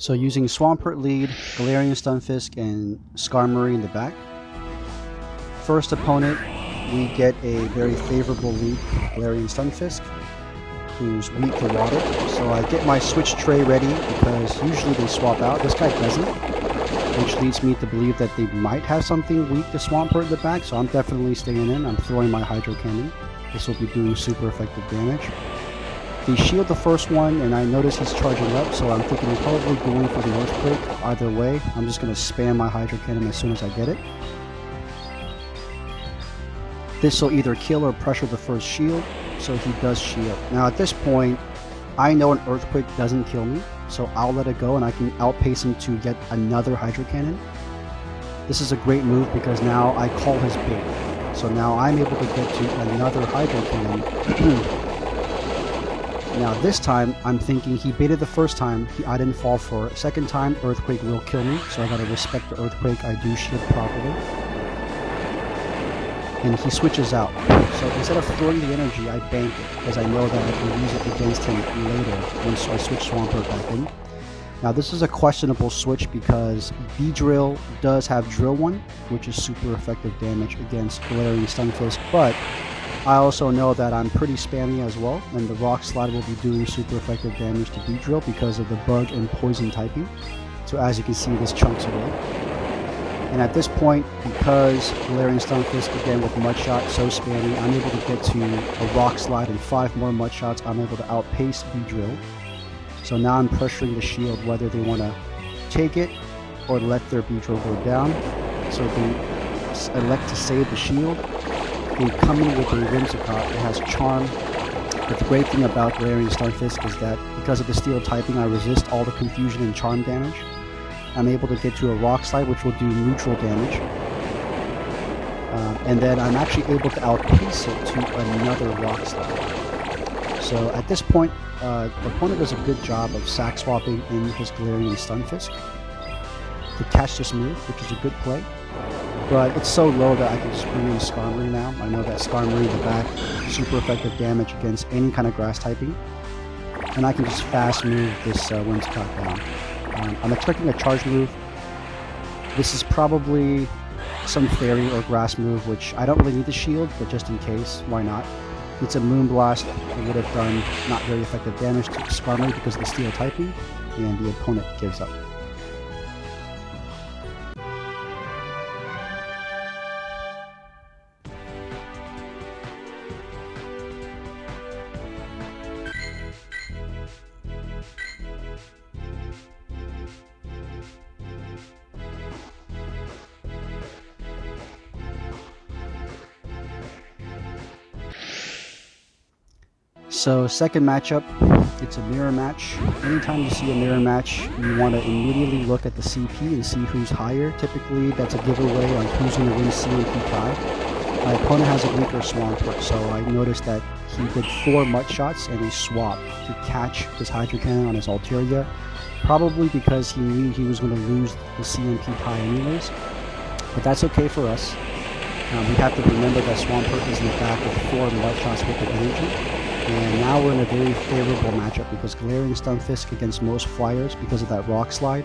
So using Swampert lead, Galarian Stunfisk, and Skarmory in the back. First opponent, we get a very favorable lead, Galarian Stunfisk, who's weak to water. So I get my switch tray ready because usually they swap out. This guy doesn't, which leads me to believe that they might have something weak to Swampert in the back, so I'm definitely staying in. I'm throwing my Hydro Cannon. This will be doing super effective damage. He shield the first one, and I notice he's charging up, so I'm thinking he's probably going for the Earthquake. Either way, I'm just going to spam my Hydro Cannon as soon as I get it. This will either kill or pressure the first shield, so he does shield. Now at this point, I know an Earthquake doesn't kill me, so I'll let it go and I can outpace him to get another Hydro Cannon. This is a great move because now I call his bait. So now I'm able to get to another Hydro Cannon. Now this time, I'm thinking he baited the first time, I didn't fall for it. Second time, Earthquake will kill me, so I gotta respect the Earthquake. I do shield properly. And he switches out. So instead of throwing the energy, I bank it, because I know that I can use it against him later once I switch Swampert back in. Now this is a questionable switch because Beedrill does have Drill 1, which is super effective damage against Galarian Stunfisk, but I also know that I'm pretty spammy as well, and the Rock Slide will be doing super effective damage to Beedrill because of the Bug and Poison typing. So as you can see, this chunks away. And at this point, because Galarian Stunfisk, again with Mud Shot, so spammy, I'm able to get to a Rock Slide and 5 more Mud Shots. I'm able to outpace Beedrill. So now I'm pressuring the shield whether they want to take it or let their Beedrill go down. So they elect to save the shield. They come in with a Whimsicott. It has Charm. The great thing about Galarian Stunfisk is that because of the Steel typing, I resist all the Confusion and Charm damage. I'm able to get to a Rock Slide, which will do neutral damage. And then I'm actually able to outpace it to another Rock Slide. So at this point, the opponent does a good job of sack swapping in his Galarian Stunfisk to catch this move, which is a good play. But it's so low that I can just bring in Skarmory now. I know that Skarmory in the back, super effective damage against any kind of grass typing. And I can just fast move this Whimsicott down. I'm expecting a charge move. This is probably some fairy or grass move, which I don't really need the shield, but just in case, why not? It's a Moonblast. It would have done not very effective damage to Skarmory because of the Steel typing, and the opponent gives up. So second matchup, it's a mirror match. Anytime you see a mirror match, you want to immediately look at the CP and see who's higher. Typically, that's a giveaway on who's going to win CMP tie. My opponent has a weaker Swampert, so I noticed that he did 4 Mud Shots and he swapped to catch his Hydro Cannon on his Altaria, probably because he knew he was going to lose the CMP tie anyways. But that's okay for us. We have to remember that Swampert is in the back with 4 Mud Shots with the energy. And now we're in a very favorable matchup because Galarian Stunfisk against most flyers, because of that Rock Slide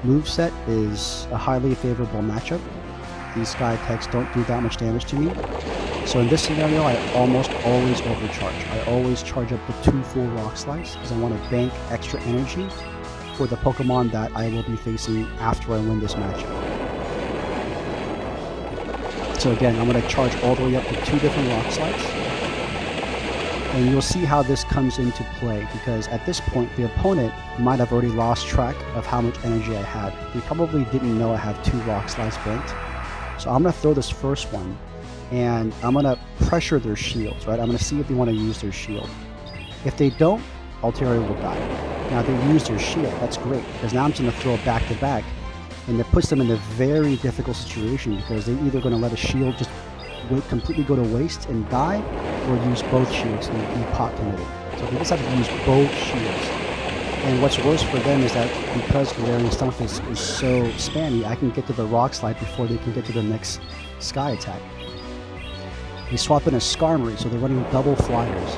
moveset, is a highly favorable matchup. These Sky Techs don't do that much damage to me. So in this scenario, I almost always overcharge. I always charge up to 2 full Rock Slides because I want to bank extra energy for the Pokemon that I will be facing after I win this matchup. So again, I'm going to charge all the way up to 2 different Rock Slides. And you'll see how this comes into play, because at this point the opponent might have already lost track of how much energy I had. They probably didn't know I have 2 Rock Slides banked. So I'm going to throw this first one, and I'm going to pressure their shields, right? I'm going to see if they want to use their shield. If they don't, Altaria will die. Now they use their shield, that's great, because now I'm just going to throw it back to back, and it puts them in a very difficult situation, because they're either going to let a shield just completely go to waste and die, or use both shields and be pot committed. So they just have to use both shields. And what's worse for them is that because Galarian Stunfisk is so spammy, I can get to the Rock Slide before they can get to the next Sky attack. They swap in a Skarmory, so they're running double flyers.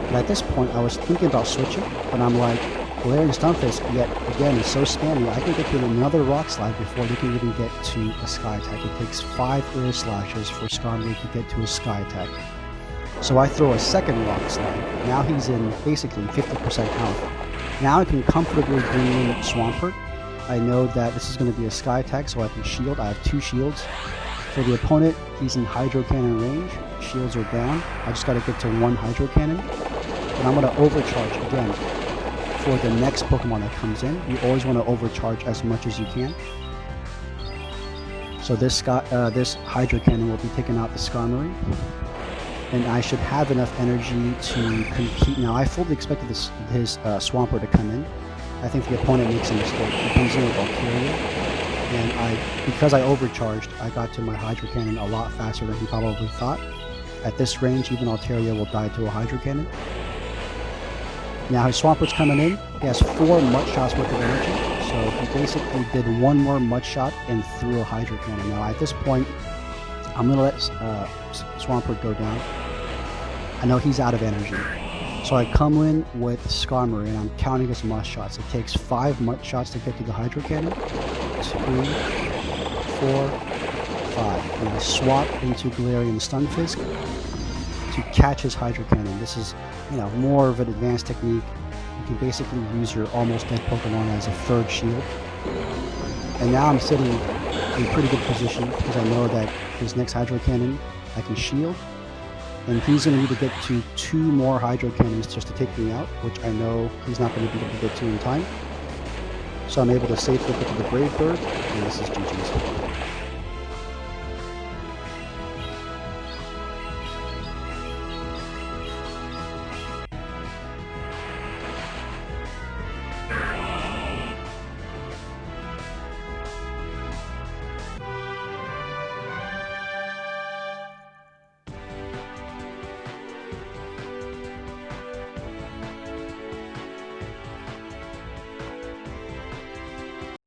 And at this point, I was thinking about switching, but I'm like, Galarian Stunfisk, yet again, is so spammy, I can get to another Rock Slide before they can even get to a Sky Attack. It takes 5 Air Slashes for Skarmory to get to a Sky Attack. So I throw a second Rock Slide. Now he's in basically 50% health. Now I can comfortably bring in Swampert. I know that this is going to be a Sky Attack, so I can shield. I have 2 shields. For the opponent, he's in Hydro Cannon range. Shields are down. I just got to get to 1 Hydro Cannon. And I'm going to overcharge again. For the next Pokemon that comes in, you always want to overcharge as much as you can. So this Hydro Cannon will be taking out the Skarmory. And I should have enough energy to compete. Now, I fully expected his Swampert to come in. I think the opponent makes a mistake. He comes in with Altaria. And because I overcharged, I got to my Hydro Cannon a lot faster than he probably thought. At this range, even Altaria will die to a Hydro Cannon. Now his Swampert's coming in. He has 4 Mud Shots worth of energy. So he basically did 1 more Mud Shot and threw a Hydro Cannon. Now at this point, I'm going to let Swampert go down. I know he's out of energy. So I come in with Skarmory and I'm counting his Mud Shots. It takes 5 Mud Shots to get to the Hydro Cannon. 2, 4, 5. And I swap into Galarian Stunfisk to catch his Hydro Cannon. This is, more of an advanced technique. You can basically use your almost dead Pokemon as a 3rd shield. And now I'm sitting in pretty good position because I know that his next Hydro Cannon I can shield. And he's going to need to get to 2 more Hydro Cannons just to take me out, which I know he's not going to be able to get to in time. So I'm able to safely get to the Brave Bird, and this is GG's.